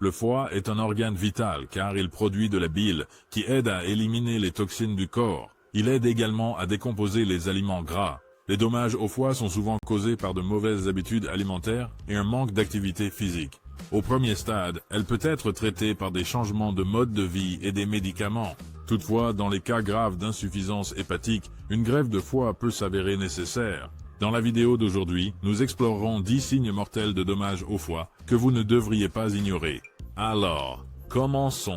Le foie est un organe vital car il produit de la bile qui aide à éliminer les toxines du corps. Il aide également à décomposer les aliments gras. Les dommages au foie sont souvent causés par de mauvaises habitudes alimentaires et un manque d'activité physique. Au premier stade, elle peut être traitée par des changements de mode de vie et des médicaments. Toutefois, dans les cas graves d'insuffisance hépatique, une greffe de foie peut s'avérer nécessaire. Dans la vidéo d'aujourd'hui, nous explorerons 10 signes mortels de dommages au foie que vous ne devriez pas ignorer. Alors, commençons.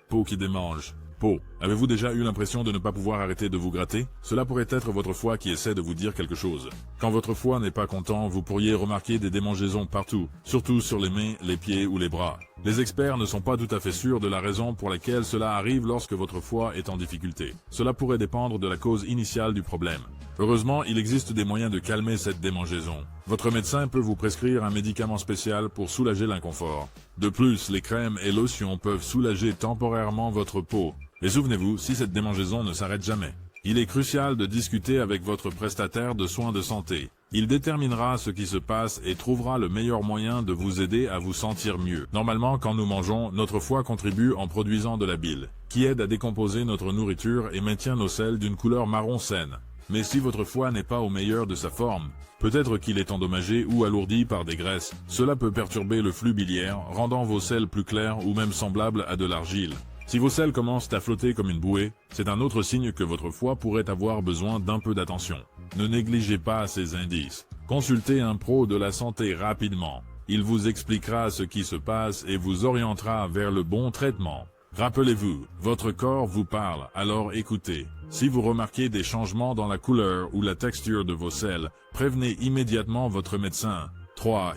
Peau qui démange. Peau. Avez-vous déjà eu l'impression de ne pas pouvoir arrêter de vous gratter? Cela pourrait être votre foie qui essaie de vous dire quelque chose. Quand votre foie n'est pas content, vous pourriez remarquer des démangeaisons partout, surtout sur les mains, les pieds ou les bras. Les experts ne sont pas tout à fait sûrs de la raison pour laquelle cela arrive lorsque votre foie est en difficulté. Cela pourrait dépendre de la cause initiale du problème. Heureusement, il existe des moyens de calmer cette démangeaison. Votre médecin peut vous prescrire un médicament spécial pour soulager l'inconfort. De plus, les crèmes et lotions peuvent soulager temporairement votre peau. Et souvenez-vous, si cette démangeaison ne s'arrête jamais, il est crucial de discuter avec votre prestataire de soins de santé. Il déterminera ce qui se passe et trouvera le meilleur moyen de vous aider à vous sentir mieux. Normalement, quand nous mangeons, notre foie contribue en produisant de la bile, qui aide à décomposer notre nourriture et maintient nos selles d'une couleur marron saine. Mais si votre foie n'est pas au meilleur de sa forme, peut-être qu'il est endommagé ou alourdi par des graisses, cela peut perturber le flux biliaire, rendant vos selles plus claires ou même semblables à de l'argile. Si vos selles commencent à flotter comme une bouée, c'est un autre signe que votre foie pourrait avoir besoin d'un peu d'attention. Ne négligez pas ces indices. Consultez un pro de la santé rapidement. Il vous expliquera ce qui se passe et vous orientera vers le bon traitement. Rappelez-vous, votre corps vous parle, alors écoutez. Si vous remarquez des changements dans la couleur ou la texture de vos selles, prévenez immédiatement votre médecin. 3.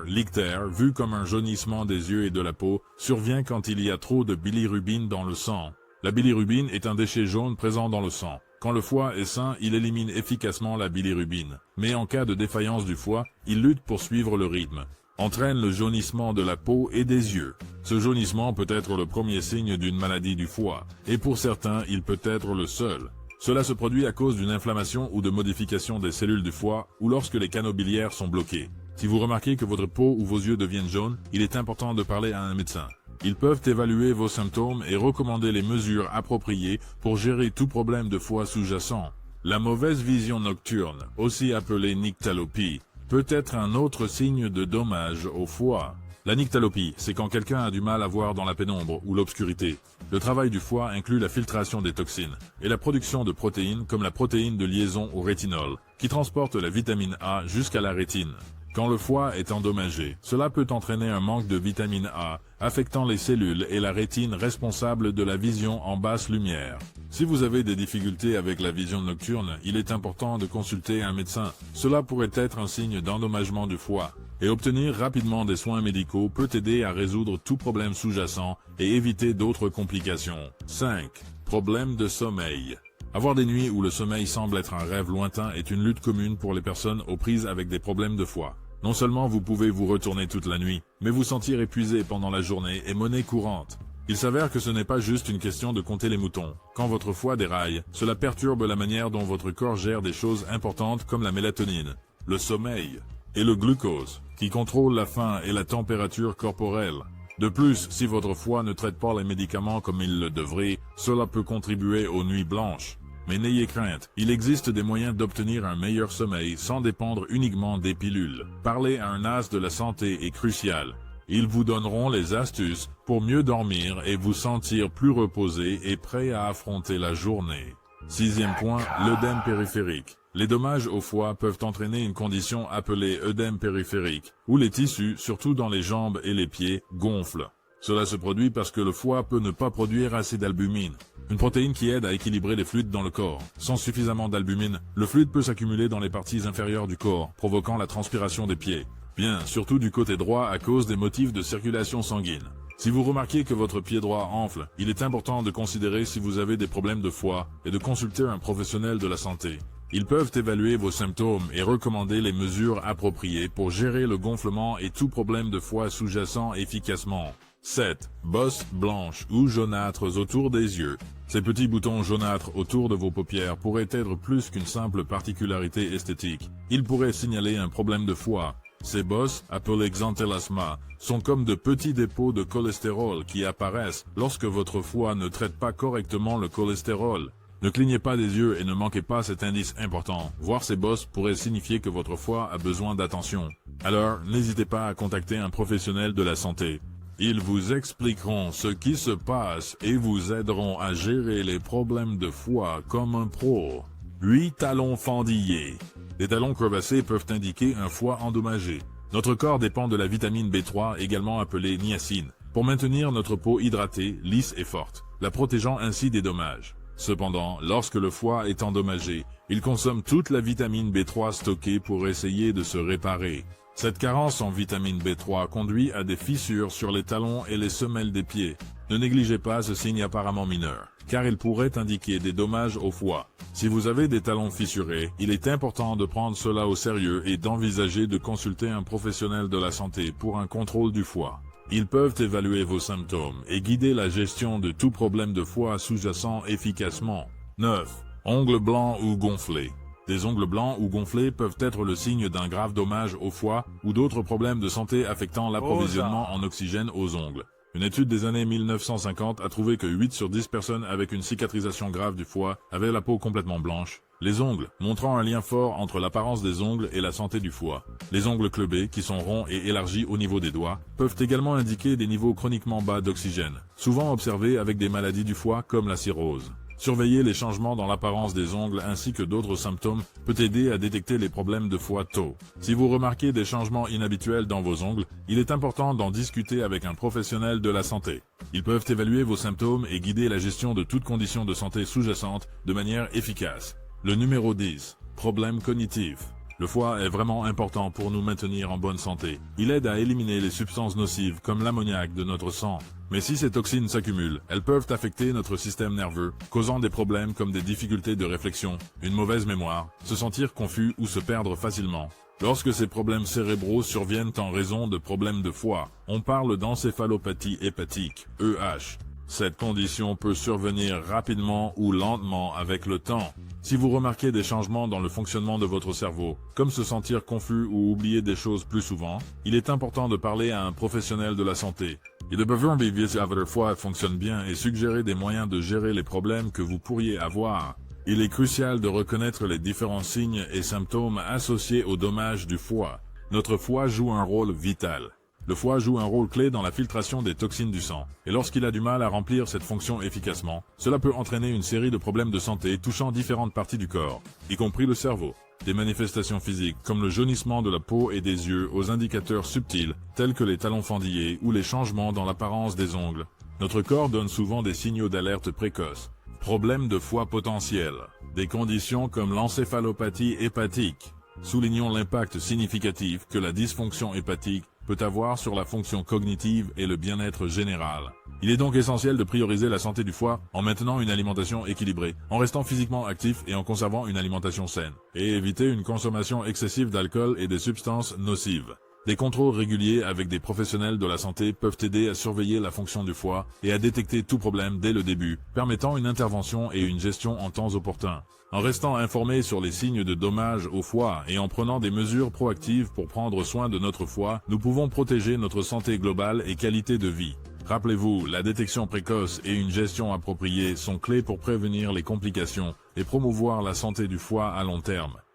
L'ictère, vu comme un jaunissement des yeux et de la peau, survient quand il y a trop de bilirubine dans le sang. La bilirubine est un déchet jaune présent dans le sang. Quand le foie est sain, il élimine efficacement la bilirubine. Mais en cas de défaillance du foie, il lutte pour suivre le rythme. Entraîne le jaunissement de la peau et des yeux. Ce jaunissement peut être le premier signe d'une maladie du foie, et pour certains, il peut être le seul. Cela se produit à cause d'une inflammation ou de modification des cellules du foie, ou lorsque les canaux biliaires sont bloqués. Si vous remarquez que votre peau ou vos yeux deviennent jaunes, il est important de parler à un médecin. Ils peuvent évaluer vos symptômes et recommander les mesures appropriées pour gérer tout problème de foie sous-jacent. La mauvaise vision nocturne, aussi appelée nyctalopie, peut être un autre signe de dommage au foie. La nyctalopie, c'est quand quelqu'un a du mal à voir dans la pénombre ou l'obscurité. Le travail du foie inclut la filtration des toxines et la production de protéines comme la protéine de liaison au rétinol, qui transporte la vitamine A jusqu'à la rétine. Quand le foie est endommagé, cela peut entraîner un manque de vitamine A, affectant les cellules et la rétine responsables de la vision en basse lumière. Si vous avez des difficultés avec la vision nocturne, il est important de consulter un médecin. Cela pourrait être un signe d'endommagement du foie. Et obtenir rapidement des soins médicaux peut aider à résoudre tout problème sous-jacent et éviter d'autres complications. 5. Problème de sommeil. Avoir des nuits où le sommeil semble être un rêve lointain est une lutte commune pour les personnes aux prises avec des problèmes de foie. Non seulement vous pouvez vous retourner toute la nuit, mais vous sentir épuisé pendant la journée est monnaie courante. Il s'avère que ce n'est pas juste une question de compter les moutons. Quand votre foie déraille, cela perturbe la manière dont votre corps gère des choses importantes comme la mélatonine, le sommeil et le glucose, qui contrôlent la faim et la température corporelle. De plus, si votre foie ne traite pas les médicaments comme il le devrait, cela peut contribuer aux nuits blanches. Mais n'ayez crainte, il existe des moyens d'obtenir un meilleur sommeil sans dépendre uniquement des pilules. Parler à un as de la santé est crucial. Ils vous donneront les astuces pour mieux dormir et vous sentir plus reposé et prêt à affronter la journée. 6e point, l'œdème périphérique. Les dommages au foie peuvent entraîner une condition appelée œdème périphérique, où les tissus, surtout dans les jambes et les pieds, gonflent. Cela se produit parce que le foie peut ne pas produire assez d'albumine, une protéine qui aide à équilibrer les fluides dans le corps. Sans suffisamment d'albumine, le fluide peut s'accumuler dans les parties inférieures du corps, provoquant la transpiration des pieds. Bien, surtout du côté droit à cause des motifs de circulation sanguine. Si vous remarquez que votre pied droit enfle, il est important de considérer si vous avez des problèmes de foie et de consulter un professionnel de la santé. Ils peuvent évaluer vos symptômes et recommander les mesures appropriées pour gérer le gonflement et tout problème de foie sous-jacent efficacement. 7. Bosses blanches ou jaunâtres autour des yeux. Ces petits boutons jaunâtres autour de vos paupières pourraient être plus qu'une simple particularité esthétique. Ils pourraient signaler un problème de foie. Ces bosses, appelées xanthelasma, sont comme de petits dépôts de cholestérol qui apparaissent lorsque votre foie ne traite pas correctement le cholestérol. Ne clignez pas des yeux et ne manquez pas cet indice important. Voir ces bosses pourrait signifier que votre foie a besoin d'attention. Alors, n'hésitez pas à contacter un professionnel de la santé. Ils vous expliqueront ce qui se passe et vous aideront à gérer les problèmes de foie comme un pro. 8 talons fendillés. Les talons crevassés peuvent indiquer un foie endommagé. Notre corps dépend de la vitamine B3, également appelée niacine, pour maintenir notre peau hydratée, lisse et forte, la protégeant ainsi des dommages. Cependant, lorsque le foie est endommagé, il consomme toute la vitamine B3 stockée pour essayer de se réparer. Cette carence en vitamine B3 conduit à des fissures sur les talons et les semelles des pieds. Ne négligez pas ce signe apparemment mineur, car il pourrait indiquer des dommages au foie. Si vous avez des talons fissurés, il est important de prendre cela au sérieux et d'envisager de consulter un professionnel de la santé pour un contrôle du foie. Ils peuvent évaluer vos symptômes et guider la gestion de tout problème de foie sous-jacent efficacement. 9. Ongles blancs ou gonflés. Des ongles blancs ou gonflés peuvent être le signe d'un grave dommage au foie ou d'autres problèmes de santé affectant l'approvisionnement en oxygène aux ongles. Une étude des années 1950 a trouvé que 8 sur 10 personnes avec une cicatrisation grave du foie avaient la peau complètement blanche. Les ongles, montrant un lien fort entre l'apparence des ongles et la santé du foie. Les ongles clubés, qui sont ronds et élargis au niveau des doigts, peuvent également indiquer des niveaux chroniquement bas d'oxygène, souvent observés avec des maladies du foie comme la cirrhose. Surveiller les changements dans l'apparence des ongles ainsi que d'autres symptômes peut aider à détecter les problèmes de foie tôt. Si vous remarquez des changements inhabituels dans vos ongles, il est important d'en discuter avec un professionnel de la santé. Ils peuvent évaluer vos symptômes et guider la gestion de toute condition de santé sous-jacente de manière efficace. Le numéro 10. Problèmes cognitifs. Le foie est vraiment important pour nous maintenir en bonne santé. Il aide à éliminer les substances nocives comme l'ammoniac de notre sang. Mais si ces toxines s'accumulent, elles peuvent affecter notre système nerveux, causant des problèmes comme des difficultés de réflexion, une mauvaise mémoire, se sentir confus ou se perdre facilement. Lorsque ces problèmes cérébraux surviennent en raison de problèmes de foie, on parle d'encéphalopathie hépatique, EH. Cette condition peut survenir rapidement ou lentement avec le temps. Si vous remarquez des changements dans le fonctionnement de votre cerveau, comme se sentir confus ou oublier des choses plus souvent, il est important de parler à un professionnel de la santé. Il est besoin de vérifier si votre foie fonctionne bien et suggérer des moyens de gérer les problèmes que vous pourriez avoir. Il est crucial de reconnaître les différents signes et symptômes associés au dommage du foie. Notre foie joue un rôle vital. Le foie joue un rôle clé dans la filtration des toxines du sang, et lorsqu'il a du mal à remplir cette fonction efficacement, cela peut entraîner une série de problèmes de santé touchant différentes parties du corps, y compris le cerveau. Des manifestations physiques comme le jaunissement de la peau et des yeux aux indicateurs subtils, tels que les talons fendillés ou les changements dans l'apparence des ongles. Notre corps donne souvent des signaux d'alerte précoces. Problèmes de foie potentiels. Des conditions comme l'encéphalopathie hépatique. Soulignons l'impact significatif que la dysfonction hépatique peut avoir sur la fonction cognitive et le bien-être général. Il est donc essentiel de prioriser la santé du foie en maintenant une alimentation équilibrée, en restant physiquement actif et en conservant une alimentation saine, et éviter une consommation excessive d'alcool et des substances nocives. Des contrôles réguliers avec des professionnels de la santé peuvent aider à surveiller la fonction du foie et à détecter tout problème dès le début, permettant une intervention et une gestion en temps opportun. En restant informé sur les signes de dommage au foie et en prenant des mesures proactives pour prendre soin de notre foie, nous pouvons protéger notre santé globale et qualité de vie. Rappelez-vous, la détection précoce et une gestion appropriée sont clés pour prévenir les complications et promouvoir la santé du foie à long terme.